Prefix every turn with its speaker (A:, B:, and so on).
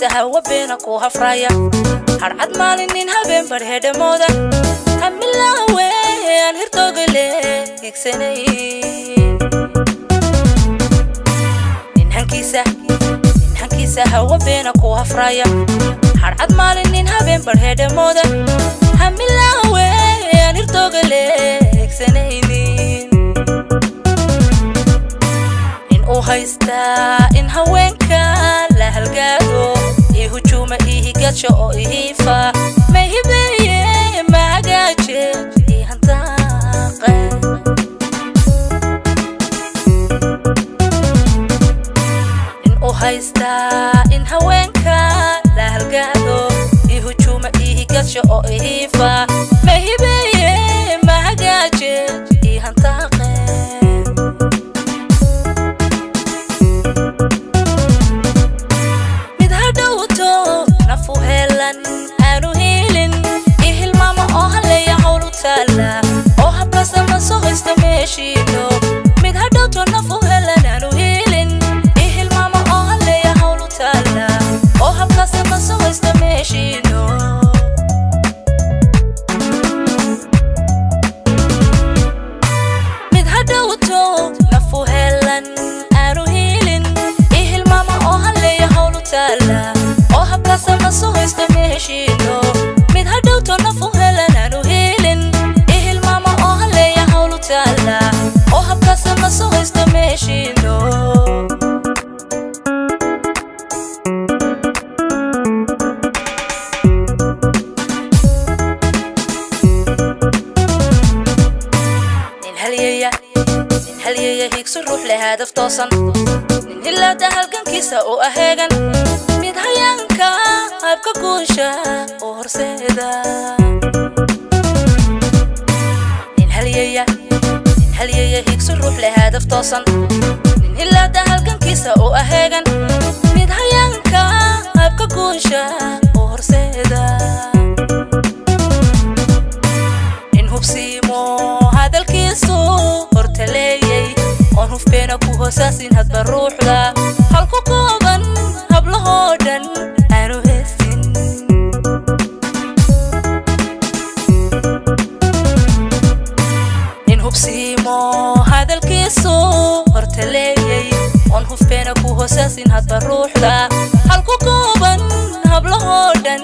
A: hankiisa hawa beena ku hafraya harcad maalinin habeen barheedha mooda hamilaawe aan hirtogale igsanay hankiisa hawa beena ku hafraya harcad maalinin habeen barheedha mooda hamilaawe aan hirtogale igsanaynin haysta in haweenka la halgaado hujuma higaasho oo ihifa ma hibeeye magaaje hantaaqe in haysta in haweenka la halgaado hujuma higaasho oo ihifa ma hibeeye magaaje hantaaqe oo habkaasa ma soo haysta meeshiino mid hadhowto nafu helan aanu helin ihilmaama oo haleeya hawlu taala oo habkaasa ma soo haysta meeshiino mid hadhowto nafu helan aanu helin ihilmaama oo haleeya hawlu taala oo habkaasa ma soo haysta meeshiino mid hadhowto nafu helan aanu helin oo habkaasa ma soo haysta meeshiino nin halyeeya higso ruux leh hadaf toosan nin hilaada halgankiisa oo aheegan mid hayaanka habka guusha oo horseeda nin halyeeya higso ruux leh hadaf toosan nin hilaada halgankiisa oo aheegan mid hayaanka habka guusha oo horseeda nin hubsiimo hadalkiisu hortaleeyay oon hufbeena ku hoosaasin hadba ruuxda halku kooban hablahoo dhan aanu heesin nin hubsiimo hadalkiisu hortaleeyay oon hufbeena ku hoosaasin hadba ruuxda halku kooban hablahoo dhan